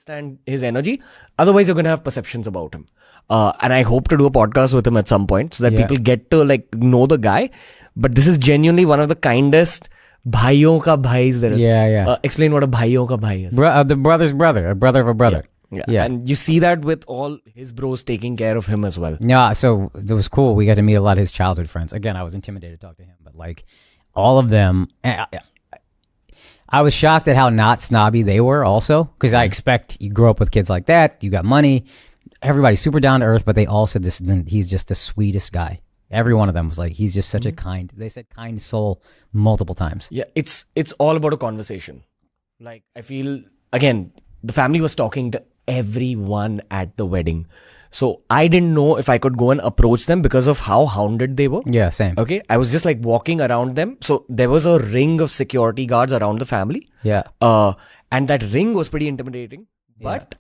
understand his energy. Otherwise, you're going to have perceptions about him. And I hope to do a podcast with him at some point so that people get to like know the guy. But this is genuinely one of the kindest bhaiyon ka bhais there is. Explain what a bhaiyon ka bhai is. The brother's brother, a brother of a brother. Yeah. And you see that with all his bros taking care of him as well. Yeah, so it was cool. We got to meet a lot of his childhood friends. Again, I was intimidated to talk to him, but like all of them, I was shocked at how not snobby they were also, because I expect you grow up with kids like that, you got money, everybody's super down to earth, but they all said this, he's just the sweetest guy. Every one of them was like, he's just such a kind, they said kind soul multiple times. Yeah, it's all about a conversation. Like, I feel, again, the family was talking to everyone at the wedding. So I didn't know if I could go and approach them because of how hounded they were. Yeah, same. Okay, I was just like walking around them. So there was a ring of security guards around the family. Yeah. And that ring was pretty intimidating. But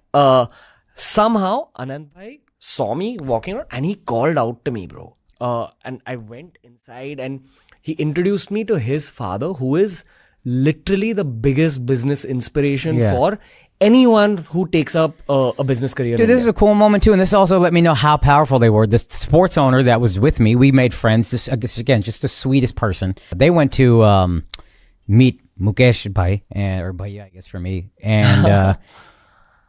somehow Anant bhai saw me walking around and he called out to me, bro. And I went inside and he introduced me to his father, who is literally the biggest business inspiration for anyone who takes up a business career. Dude, this is a cool moment too, and this also let me know how powerful they were. The sports owner that was with me, we made friends. Just the sweetest person. They went to meet Mukesh bhai, or bhaiya, I guess for me, and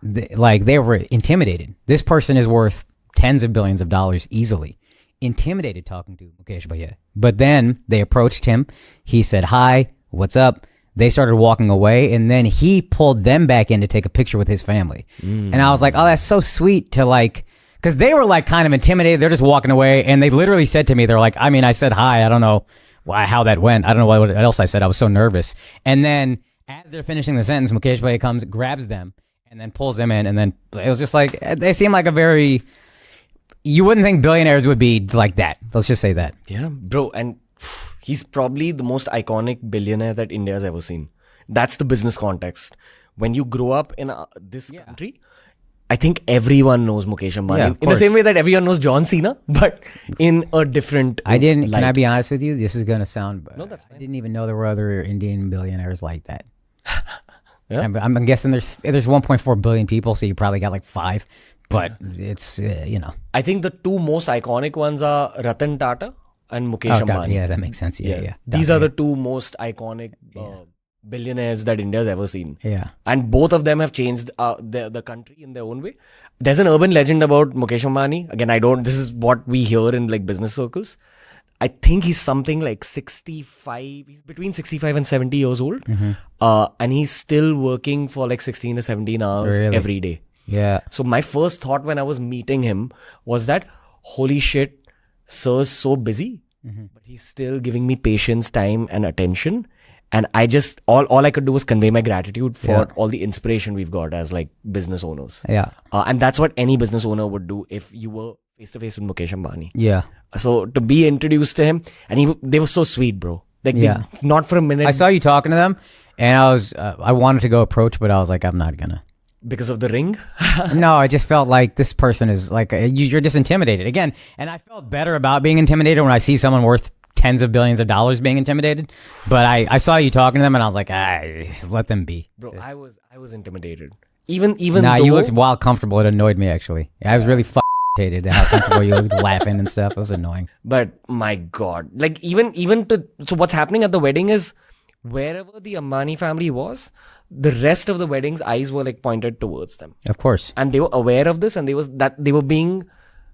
they were intimidated. This person is worth tens of billions of dollars easily. Intimidated talking to Mukesh bhaiya, but then they approached him. He said, "Hi, what's up?" They started walking away, and then he pulled them back in to take a picture with his family. And I was like, oh, that's so sweet to like, because they were like kind of intimidated. They're just walking away, and they literally said to me, they're like, I mean, I said hi. I don't know how that went. I don't know what else I said. I was so nervous. And then as they're finishing the sentence, Mukesh bhai comes, grabs them, and then pulls them in. And then it was just like, they seem like a very, you wouldn't think billionaires would be like that. Let's just say that. Yeah, bro. And he's probably the most iconic billionaire that India's ever seen. That's the business context. When you grow up in this country, I think everyone knows Mukesh Ambani. In the same way that everyone knows John Cena, but in a different light. Can I be honest with you? This is going to sound... No, that's fine. I didn't even know there were other Indian billionaires like that. I'm guessing there's 1.4 billion people, so you probably got like 5. But it's, I think the two most iconic ones are Ratan Tata and Mukesh Ambani. Yeah, that makes sense. Yeah. These are the two most iconic billionaires that India's ever seen. Yeah. And both of them have changed the country in their own way. There's an urban legend about Mukesh Ambani. Again, this is what we hear in like business circles. I think he's something like 65. He's between 65 and 70 years old. And he's still working for like 16 to 17 hours every day. Yeah. So my first thought when I was meeting him was that, holy shit, sir's so busy, but he's still giving me patience, time, and attention. And I just, all I could do was convey my gratitude for all the inspiration we've got as like business owners. Yeah. And that's what any business owner would do if you were face to face with Mukesh Ambani. Yeah. So to be introduced to him, and they were so sweet, bro. Like, not for a minute. I saw you talking to them, and I wanted to go approach, but I was like, I'm not gonna. Because of the ring? No, I just felt like this person is like, you're just intimidated. Again, and I felt better about being intimidated when I see someone worth tens of billions of dollars being intimidated. But I saw you talking to them and I was like, let them be. Bro, I was intimidated. Even though... you looked wild comfortable. It annoyed me, actually. I was really irritated at how comfortable you looked, laughing and stuff. It was annoying. But my God, like so what's happening at the wedding is wherever the Ambani family was, the rest of the wedding's eyes were like pointed towards them. Of course. And they were aware of this, and they were being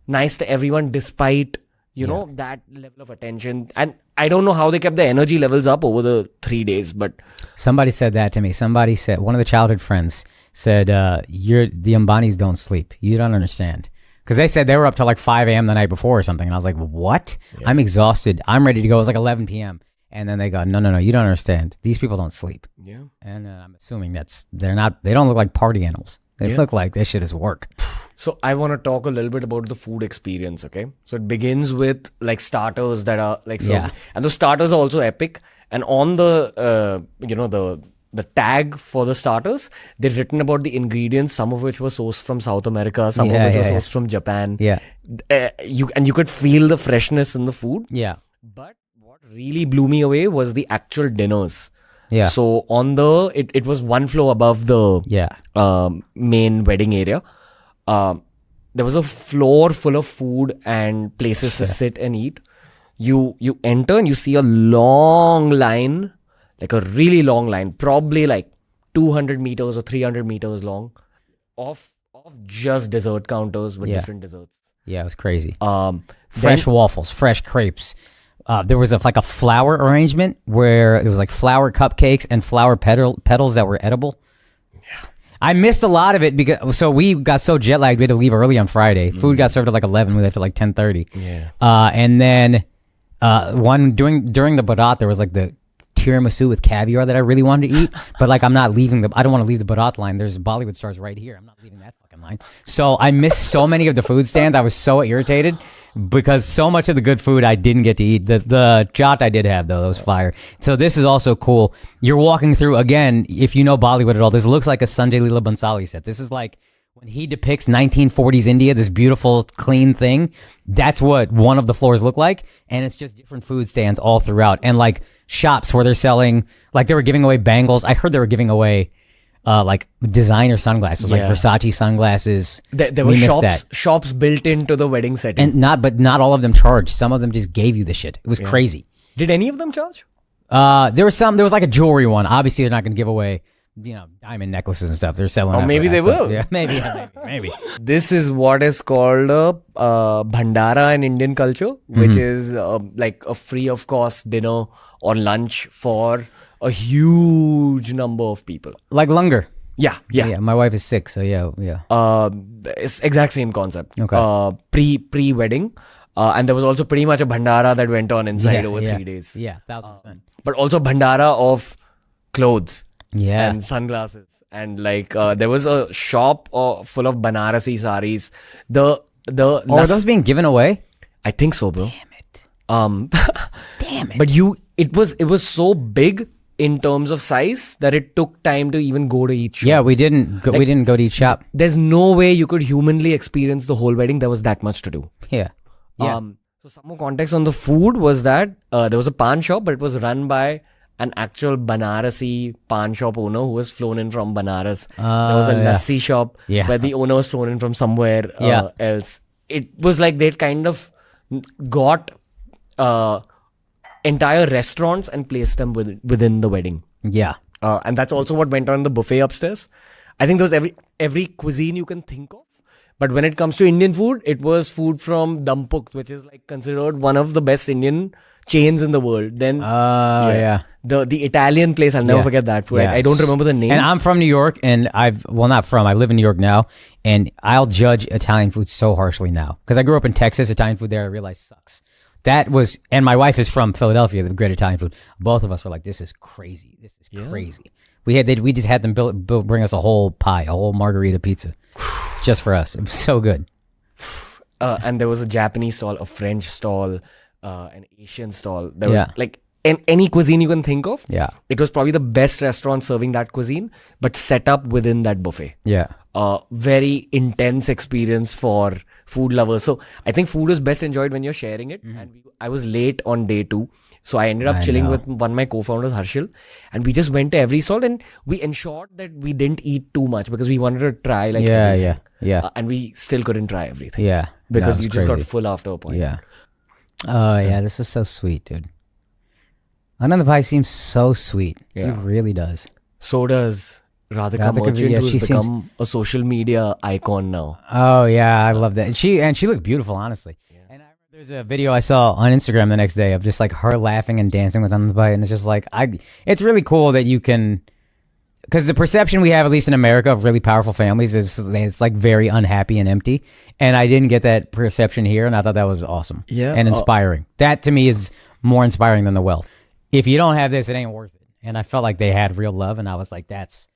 nice to everyone despite, that level of attention. And I don't know how they kept the energy levels up over the 3 days, but... Somebody said that to me. Somebody said, one of the childhood friends said, the Ambanis don't sleep. You don't understand. Because they said they were up till like 5 a.m. the night before or something. And I was like, what? Yeah. I'm exhausted. I'm ready to go. It was like 11 p.m. And then they go, no, you don't understand. These people don't sleep. Yeah. And I'm assuming they don't look like party animals. They look like this shit is work. So I want to talk a little bit about the food experience, okay? So it begins with like starters that are like served. And those starters are also epic. And on the, the tag for the starters, they've written about the ingredients, some of which were sourced from South America, some of which were sourced from Japan. Yeah. You could feel the freshness in the food. Yeah. But what really blew me away was the actual dinners. Yeah. So on it was one floor above the main wedding area. There was a floor full of food and places to sit and eat. You enter and you see a long line, like a really long line, probably like 200 meters or 300 meters long, of just dessert counters with different desserts. Yeah, it was crazy. Fresh waffles, fresh crepes. There was like a flower arrangement where it was like flower cupcakes and flower petals that were edible. I missed a lot of it because we got so jet lagged we had to leave early on Friday. Food got served at like 11. We left at like 10:30. Yeah. And then during the Barat there was like the tiramisu with caviar that I really wanted to eat, but like I don't want to leave the Barat line. There's Bollywood stars right here. I'm not leaving that fucking line. So I missed so many of the food stands. I was so irritated because so much of the good food I didn't get to eat. The chaat I did have though, that was fire. So this is also cool. You're walking through, again, if you know Bollywood at all, this looks like a Sanjay Leela Bhansali set. This is like when he depicts 1940s India, this beautiful, clean thing. That's what one of the floors look like. And it's just different food stands all throughout. And like shops where they're selling, like they were giving away bangles. I heard they were giving away like designer sunglasses, like Versace sunglasses. There were shops built into the wedding setting. And not all of them charged. Some of them just gave you the shit. It was crazy. Did any of them charge? There was like a jewelry one. Obviously they're not going to give away, diamond necklaces and stuff. They're selling. Or maybe they will. Yeah, maybe. This is what is called a bhandara in Indian culture, which is like a free of cost dinner or lunch for a huge number of people. Like langar. Yeah. My wife is sick, so yeah. It's exact same concept. Okay. Pre-wedding. And there was also pretty much a bhandara that went on inside over 3 days. Yeah, 1,000%. But also bhandara of clothes. Yeah. And sunglasses. And like there was a shop full of Banarasi saris. Are those being given away? I think so, bro. Damn it. But it was so big in terms of size that it took time to even go to each shop. Yeah, we didn't go to each shop. There's no way you could humanly experience the whole wedding. There was that much to do. Yeah. So some more context on the food was that there was a pan shop, but it was run by an actual Banarasi pan shop owner who was flown in from Banaras. There was a lassi shop where the owner was flown in from somewhere else. It was like they'd kind of got entire restaurants and placed them within the wedding. Yeah. And that's also what went on in the buffet upstairs. I think there was every cuisine you can think of. But when it comes to Indian food, it was food from Dampuk, which is like considered one of the best Indian chains in the world. Then the Italian place, I'll never forget that food. I don't remember the name. And I'm from New York, and I live in New York now, and I'll judge Italian food so harshly now. Because I grew up in Texas, Italian food there I realized sucks. And my wife is from Philadelphia, the great Italian food. Both of us were like, this is crazy. This is crazy. We just had them bring us a whole pie, a whole margarita pizza. Just for us. It was so good. And there was a Japanese stall, a French stall, an Asian stall. There was like any cuisine you can think of. Yeah. It was probably the best restaurant serving that cuisine, but set up within that buffet. Yeah. Very intense experience for food lovers. So I think food is best enjoyed when you're sharing it. And I was late on day 2. So I ended up chilling with one of my co-founders, Harshil. And we just went to every stall and we ensured that we didn't eat too much because we wanted to try everything. Yeah. And we still couldn't try everything. Yeah. Because you just got full after a point. Yeah. Oh, yeah. This was so sweet, dude. Anand Bhai seems so sweet. Yeah. He really does. So does Radhika Merchant, who's become a social media icon now. Oh, yeah. I love that. And she looked beautiful, honestly. And there's a video I saw on Instagram the next day of just like her laughing and dancing with Anand Bhai. And it's just like, it's really cool that you can, because the perception we have, at least in America, of really powerful families is it's like very unhappy and empty. And I didn't get that perception here. And I thought that was awesome. Yeah. And inspiring. That to me is more inspiring than the wealth. If you don't have this, it ain't worth it. And I felt like they had real love. And I was like, that's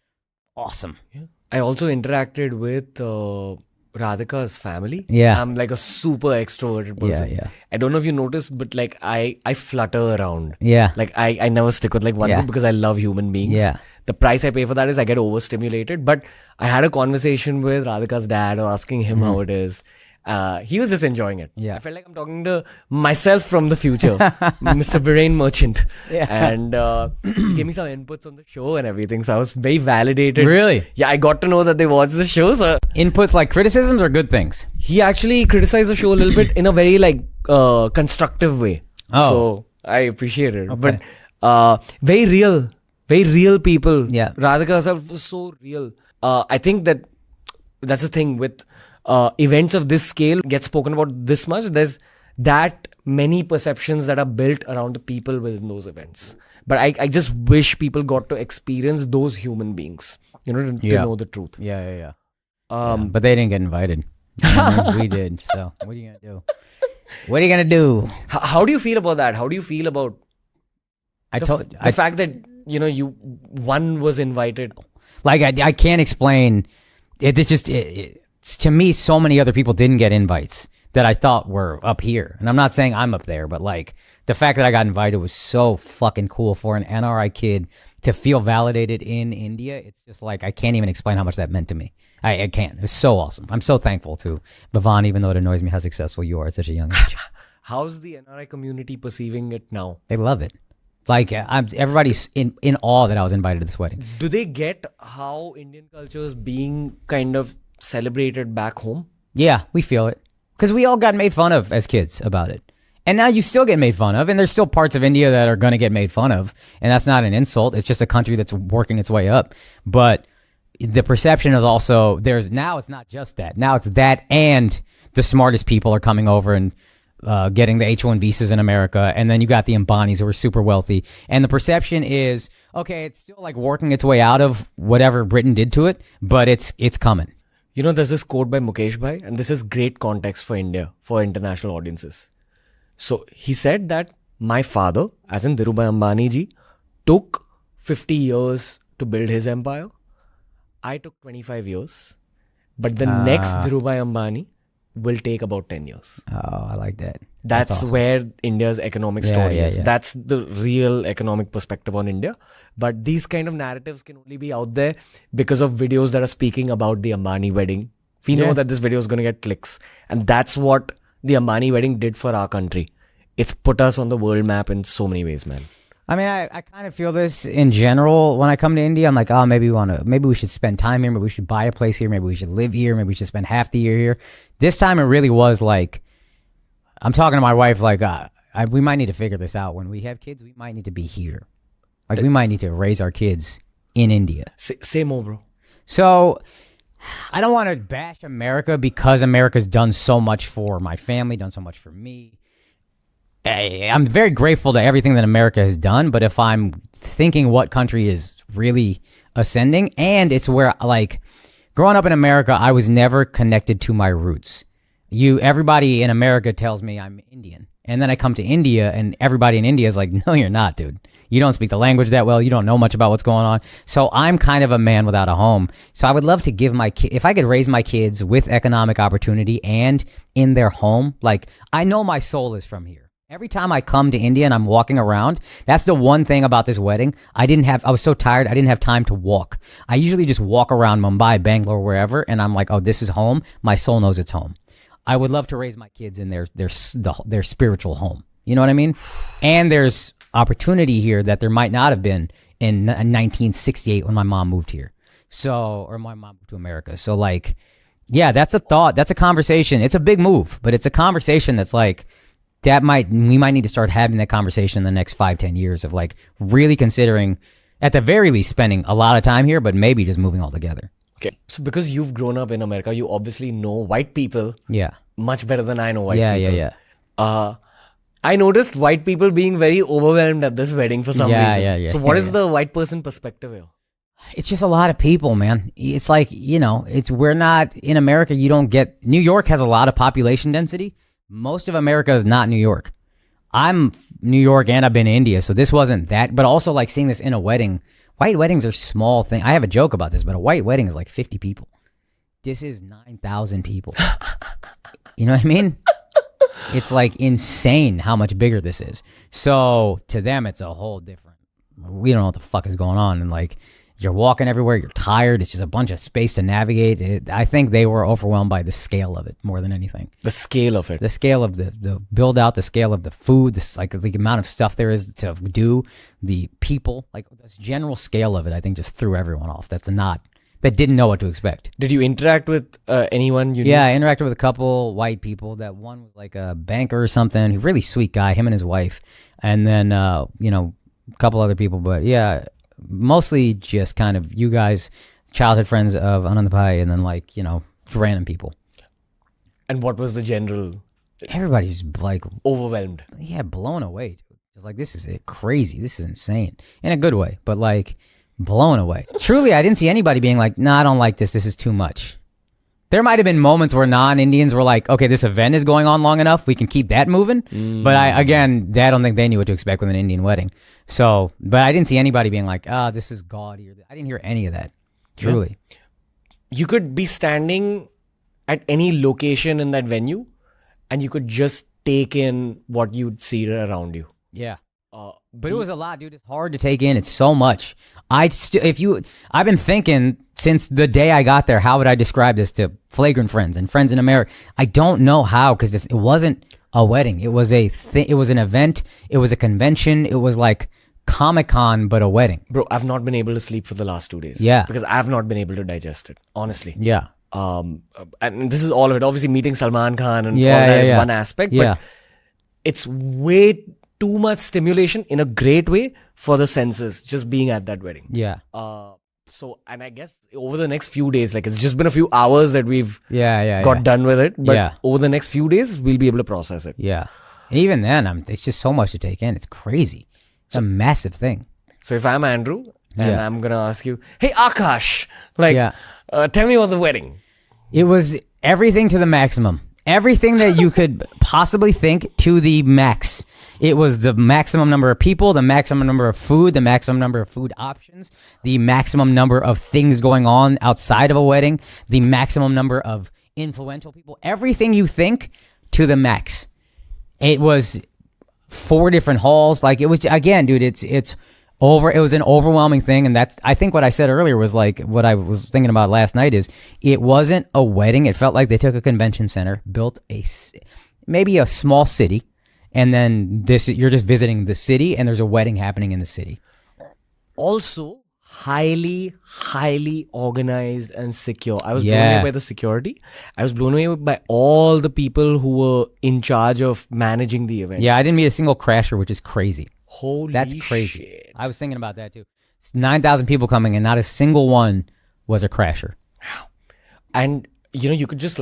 awesome. Yeah. I also interacted with Radhika's family. Yeah. I'm like a super extroverted person. Yeah. I don't know if you noticed, but like I flutter around. Yeah. Like I never stick with like one group because I love human beings. Yeah. The price I pay for that is I get overstimulated. But I had a conversation with Radhika's dad asking him how it is. He was just enjoying it. Yeah. I felt like I'm talking to myself from the future, Mr. Brain Merchant. Yeah. And he gave me some inputs on the show and everything. So I was very validated. Really? Yeah, I got to know that they watched the show. So Inputs like criticisms or good things? he actually criticized the show a little bit in a very constructive way. Oh. So I appreciate it. Okay. But very real people. Yeah. Radhika herself was so real. I think that's the thing with events of this scale get spoken about this much. There's that many perceptions that are built around the people within those events. But I just wish people got to experience those human beings, to know the truth. Yeah. But they didn't get invited. We did. So what are you gonna do? What are you gonna do? How do you feel about that? How do you feel about the fact that one was invited? Like I can't explain. It's just to me, so many other people didn't get invites that I thought were up here. And I'm not saying I'm up there, but like the fact that I got invited was so fucking cool for an NRI kid to feel validated in India. It's just like, I can't even explain how much that meant to me. I can't. It was so awesome. I'm so thankful to Bhavan, even though it annoys me how successful you are at such a young age. How's the NRI community perceiving it now? They love it. Like everybody's in awe that I was invited to this wedding. Do they get how Indian culture is being kind of celebrated back home? Yeah, we feel it. Because we all got made fun of as kids about it. And now you still get made fun of. And there's still parts of India that are going to get made fun of. And that's not an insult. It's just a country that's working its way up. But the perception is also, now it's not just that. Now it's that, and the smartest people are coming over and getting the H-1 visas in America. And then you got the Ambanis who are super wealthy. And the perception is, okay, it's still like working its way out of whatever Britain did to it, but it's coming. There's this quote by Mukesh Bhai, and this is great context for India, for international audiences. So he said that my father, as in Dhirubhai Ambani ji, took 50 years to build his empire. I took 25 years. But the next Dhirubhai Ambani will take about 10 years. Oh, I like that. That's awesome. Where India's economic story is. Yeah. That's the real economic perspective on India. But these kind of narratives can only be out there because of videos that are speaking about the Ambani wedding. We know that this video is going to get clicks. And that's what the Ambani wedding did for our country. It's put us on the world map in so many ways, man. I mean, I kind of feel this in general when I come to India. I'm like, oh, maybe we should spend time here. Maybe we should buy a place here. Maybe we should live here. Maybe we should spend half the year here. This time it really was like, I'm talking to my wife like, we might need to figure this out. When we have kids, we might need to be here. Like we might need to raise our kids in India. Say more, bro. So I don't want to bash America because America's done so much for my family, done so much for me. I'm very grateful to everything that America has done, but if I'm thinking what country is really ascending, and it's where, like, growing up in America, I was never connected to my roots. Everybody in America tells me I'm Indian, and then I come to India, and everybody in India is like, no, you're not, dude. You don't speak the language that well. You don't know much about what's going on. So I'm kind of a man without a home. So I would love to give if I could raise my kids with economic opportunity and in their home, like, I know my soul is from here. Every time I come to India and I'm walking around, that's the one thing about this wedding. I was so tired, I didn't have time to walk. I usually just walk around Mumbai, Bangalore, wherever, and I'm like, oh, this is home. My soul knows it's home. I would love to raise my kids in their spiritual home. You know what I mean? And there's opportunity here that there might not have been in 1968 when my mom moved here. Or my mom moved to America. So like, yeah, that's a thought. That's a conversation. It's a big move, but it's a conversation that's like, we might need to start having that conversation in the next 5-10 years of like really considering, at the very least, spending a lot of time here, but maybe just moving altogether. Okay. So because you've grown up in America, you obviously know white people much better than I know white people. Yeah. I noticed white people being very overwhelmed at this wedding for some reason. Yeah. So what is the white person perspective here? It's just a lot of people, man. It's like, we're not in America. You don't get, New York has a lot of population density. Most of America is not New York. I'm New York and I've been to India, so this wasn't that. But also like seeing this in a wedding. White weddings are small thing. I have a joke about this, but a white wedding is like 50 people. This is 9,000 people. You know what I mean? It's like insane how much bigger this is. So to them, it's a whole different. We don't know what the fuck is going on, and like You're walking everywhere. You're tired. It's just a bunch of space to navigate. I think they were overwhelmed by the scale of it more than anything. The scale of it. The scale of the build out, the scale of the food, this like the amount of stuff there is to do, the people, like this general scale of it, I think just threw everyone off. That didn't know what to expect. Did you interact with anyone you knew? Yeah, I interacted with a couple white people. That one was like a banker or something. He really sweet guy, him and his wife. And then, a couple other people. But yeah, mostly just kind of you guys, childhood friends of Anant Bhai, and then random people. And what was the general? Everybody's like overwhelmed. Yeah, blown away. Dude. Just like, this is crazy. This is insane. In a good way, but like blown away. Truly, I didn't see anybody being like, nah, I don't like this. This is too much. There might have been moments where non-Indians were like, okay, this event is going on long enough. We can keep that moving. But I don't think they knew what to expect with an Indian wedding. So, but I didn't see anybody being like, this is gaudy. I didn't hear any of that. Truly. Yeah. You could be standing at any location in that venue and you could just take in what you'd see around you. Yeah. But it was a lot, dude. It's hard to take in. It's so much. I've been thinking since the day I got there, how would I describe this to flagrant friends and friends in America? I don't know how, because it wasn't a wedding. It was it was an event. It was a convention. It was like Comic-Con, but a wedding. Bro, I've not been able to sleep for the last 2 days. Yeah. Because I've not been able to digest it, honestly. Yeah. And this is all of it. Obviously, meeting Salman Khan and all that is one aspect. But it's way too much stimulation in a great way for the senses, just being at that wedding. Yeah. And I guess over the next few days, like it's just been a few hours that we've got done with it. But over the next few days, we'll be able to process it. Yeah. Even then, it's just so much to take in. It's crazy. It's a massive thing. So if I'm Andrew and I'm going to ask you, hey, Akaash, tell me about the wedding. It was everything to the maximum. Everything that you could possibly think to the max. It was the maximum number of people, the maximum number of food, the maximum number of food options, the maximum number of things going on outside of a wedding, the maximum number of influential people. Everything you think to the max. It was 4 different halls. Like it was, again, dude, it was an overwhelming thing. And that's, I think what I said earlier was like, what I was thinking about last night is it wasn't a wedding. It felt like they took a convention center, built maybe a small city. And then you're just visiting the city and there's a wedding happening in the city. Also, highly, highly organized and secure. I was blown away by the security. I was blown away by all the people who were in charge of managing the event. Yeah, I didn't meet a single crasher, which is crazy. That's crazy. Shit. I was thinking about that too. It's 9,000 people coming and not a single one was a crasher. And, you could just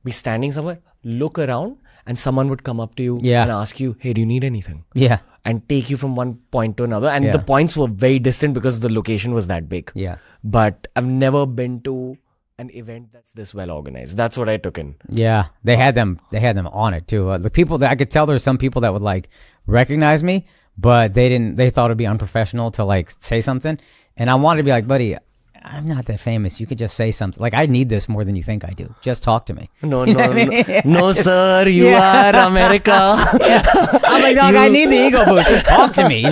be standing somewhere, look around, and someone would come up to you and ask you, hey, do you need anything? Yeah. And take you from one point to another. And the points were very distant because the location was that big. Yeah. But I've never been to an event that's this well organized. That's what I took in. Yeah. They had them on it too. The people that I could tell, there's some people that would recognize me, but they thought it'd be unprofessional to say something. And I wanted to be like, buddy, I'm not that famous. You could just say something. I need this more than you think I do. Just talk to me. No, no, sir. You are America. I'm like, dog, I need the ego boost. Just talk to me.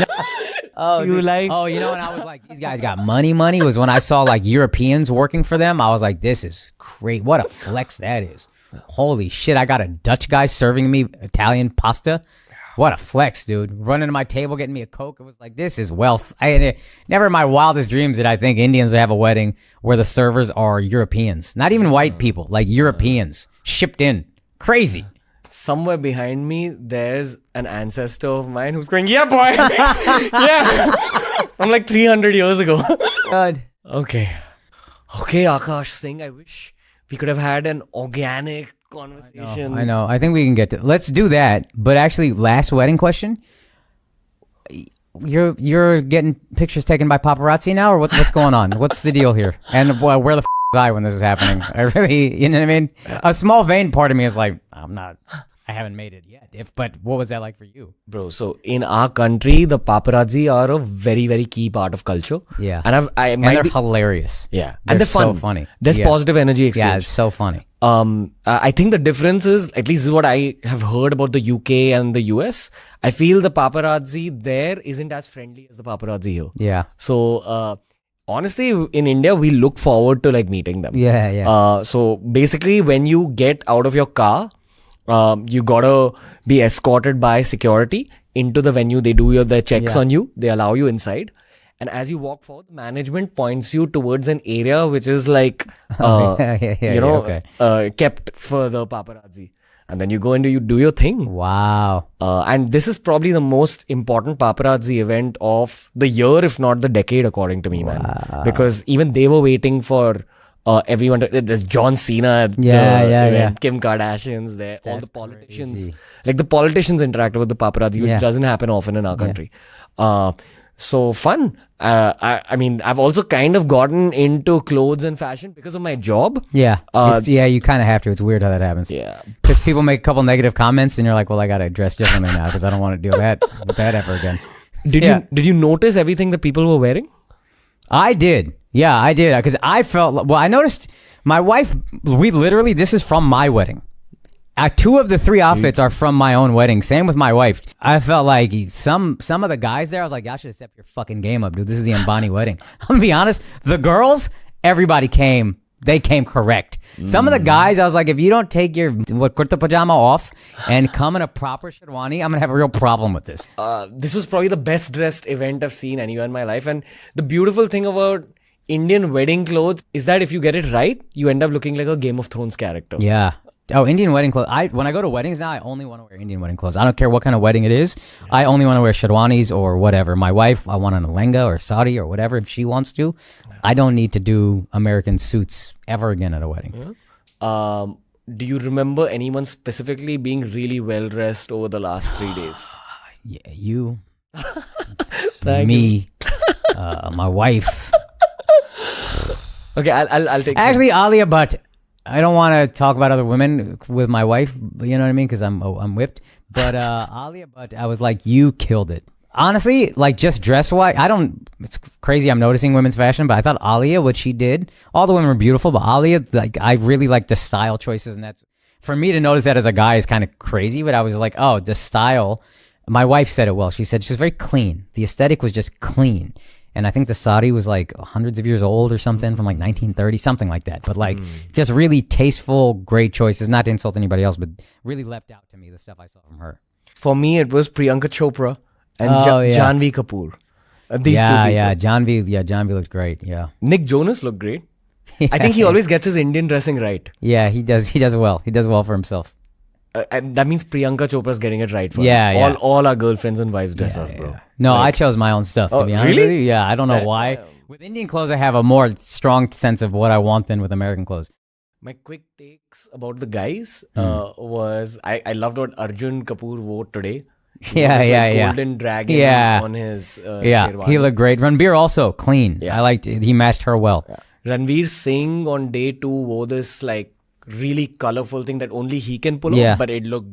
Oh, you when I was like, these guys got money was when I saw Europeans working for them. I was like, this is great. What a flex that is. Holy shit. I got a Dutch guy serving me Italian pasta. What a flex, dude. Running to my table, getting me a Coke. It was like, this is wealth. Never in my wildest dreams did I think Indians would have a wedding where the servers are Europeans. Not even white people, Europeans shipped in. Crazy. Somewhere behind me, there's an ancestor of mine who's going, yeah, boy. Yeah. From 300 years ago. God. Okay, Akaash Singh, I wish we could have had an organic conversation. I know. I think we can get to. Let's do that. But actually, last wedding question. You're getting pictures taken by paparazzi now, or what's going on? What's the deal here? And boy, where the was I when this is happening? I really, you know what I mean? A small vain part of me is like, I haven't made it yet. But what was that like for you? Bro, so in our country, the paparazzi are a very, very key part of culture. Yeah. And they're hilarious. Yeah. And they're fun. So funny. There's positive energy exchange. Yeah, it's so funny. I think the difference is, at least this is what I have heard about the UK and the US. I feel the paparazzi there isn't as friendly as the paparazzi here. Yeah. So honestly, in India, we look forward to like meeting them. Yeah, yeah. So basically, when you get out of your car, you gotta be escorted by security into the venue. They do their checks Yeah. on you. They allow you inside. And as you walk forward, management points you towards an area which is like, kept for the paparazzi. And then you go and you do your thing. Wow. And this is probably the most important paparazzi event of the year, if not the decade, according to me, man. Because even they were waiting for everyone. There's John Cena at the event, Kim Kardashian's there, all the politicians. Crazy. Like the politicians interact with the paparazzi, which doesn't happen often in our country. So fun. I mean, I've also kind of gotten into clothes and fashion because of my job. Yeah. You kind of have to. It's weird how that happens. Yeah. Because people make a couple negative comments and you're like, well, I got to dress differently now because I don't want to do that with that ever again. Did you notice everything that people were wearing? I did. Yeah, I did. Because I felt, I noticed my wife, this is from my wedding. 2 of the 3 outfits are from my own wedding. Same with my wife. I felt like some of the guys there, I was like, y'all should have stepped your fucking game up, dude. This is the Ambani wedding. I'm gonna be honest. The girls, everybody came. They came correct. Some of the guys, I was like, if you don't take your kurta pajama off and come in a proper sherwani, I'm gonna have a real problem with this. This was probably the best dressed event I've seen anywhere in my life. And the beautiful thing about Indian wedding clothes is that if you get it right, you end up looking like a Game of Thrones character. Yeah. Oh, Indian wedding clothes. When I go to weddings now, I only want to wear Indian wedding clothes. I don't care what kind of wedding it is. I only want to wear sherwanis or whatever. My wife, I want an lehenga or sari or whatever if she wants to. I don't need to do American suits ever again at a wedding. Yeah. Do you remember anyone specifically being really well dressed over the last 3 days? Yeah, you, Thank my wife. Okay, I'll take. Actually, Alia, but I don't want to talk about other women with my wife. You know what I mean? Because I'm whipped. But Alia, but I was like, you killed it. Honestly, like just dress wise, it's crazy. I'm noticing women's fashion, but I thought Alia, what she did, all the women were beautiful, but Alia, like I really like the style choices, and that's for me to notice that as a guy is kind of crazy. But I was like, oh, the style. My wife said it well. She said she was very clean. The aesthetic was just clean. And I think the sari was like hundreds of years old or something from like 1930, something like that. But like just really tasteful, great choices. Not to insult anybody else, but really leapt out to me the stuff I saw from her. For me, it was Priyanka Chopra and yeah. Janhvi Kapoor. These 2 people. Yeah, Janhvi looked great. Yeah. Nick Jonas looked great. Yeah. I think he always gets his Indian dressing right. Yeah, he does well. He does well for himself. And that means Priyanka Chopra's getting it right for Yeah, him. yeah. All our girlfriends and wives dress us, bro. Yeah. No, I chose my own stuff, to be honest really? with you. Yeah, I don't know why. With Indian clothes, I have a more strong sense of what I want than with American clothes. My quick takes about the guys was I loved what Arjun Kapoor wore today. He wore this, golden dragon on his sherwani. He looked great. Ranveer also clean. Yeah. I liked it. He matched her well. Yeah. Ranveer Singh on day 2 wore this like really colorful thing that only he can pull off, but it looked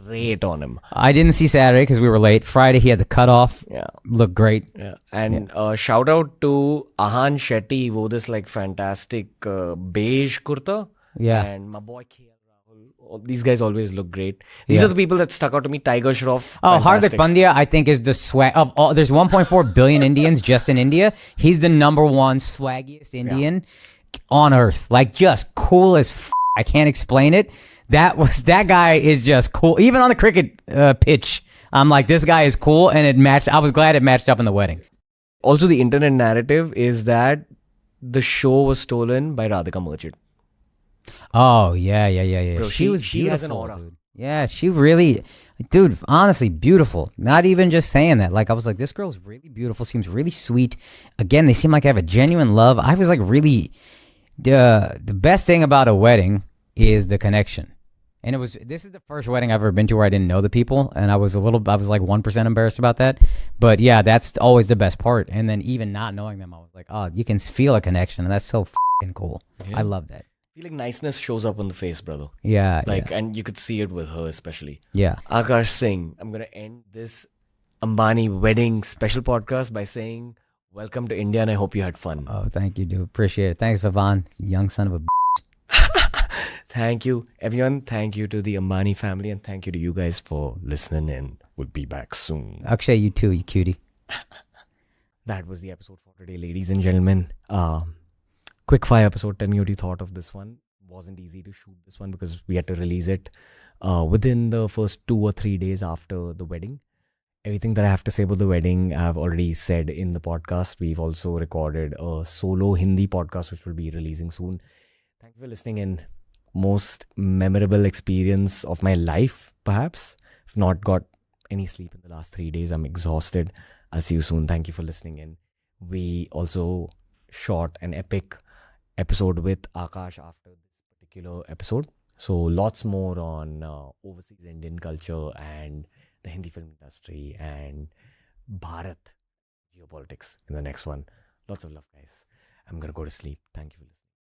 great on him. I didn't see Saturday because we were late. Friday he had the cutoff. Yeah, looked great. Yeah, and shout out to Ahan Shetty. He wore this like fantastic beige kurta. Yeah, and my boy KL Rahul. These guys always look great. These are the people that stuck out to me. Tiger Shroff. Oh, Hardik Pandya, I think is the swag of all. There's 1.4 billion Indians just in India. He's the number 1 swaggiest Indian on earth. Like just cool as I can't explain it. That guy is just cool. Even on the cricket pitch, I'm like, this guy is cool, and it matched. I was glad it matched up in the wedding. Also, the internet narrative is that the show was stolen by Radhika Merchant. Oh yeah. Bro, she was beautiful, she has an aura. Dude. Yeah, she really, dude. Honestly, beautiful. Not even just saying that. Like I was like, this girl's really beautiful. Seems really sweet. Again, they seem like they have a genuine love. I was like, really. The best thing about a wedding is the connection. And this is the first wedding I've ever been to where I didn't know the people, and I was like 1% embarrassed about that. But yeah, that's always the best part. And then even not knowing them, I was like, oh, you can feel a connection, and that's so fucking cool. Yeah. I love that. I feel like niceness shows up on the face, brother. Yeah. And you could see it with her especially. Yeah. Akaash Singh, I'm gonna end this Ambani wedding special podcast by saying welcome to India, and I hope you had fun. Oh, thank you, dude. Appreciate it. Thanks, Vavan, young son of a. Thank you, everyone. Thank you to the Ambani family, and thank you to you guys for listening in. We'll be back soon. Akshay, you too, you cutie. that was the episode for today, ladies and gentlemen. Quick fire episode. Tell me what you thought of this one. Wasn't easy to shoot this one because we had to release it within the first 2 or 3 days after the wedding. Everything that I have to say about the wedding, I've already said in the podcast. We've also recorded a solo Hindi podcast, which will be releasing soon. Thank you for listening in. Most memorable experience of my life, perhaps. I've not got any sleep in the last 3 days. I'm exhausted. I'll see you soon. Thank you for listening in. We also shot an epic episode with Akaash after this particular episode. So lots more on overseas Indian culture and the Hindi film industry and Bharat geopolitics in the next one. Lots of love, guys. I'm going to go to sleep. Thank you for listening.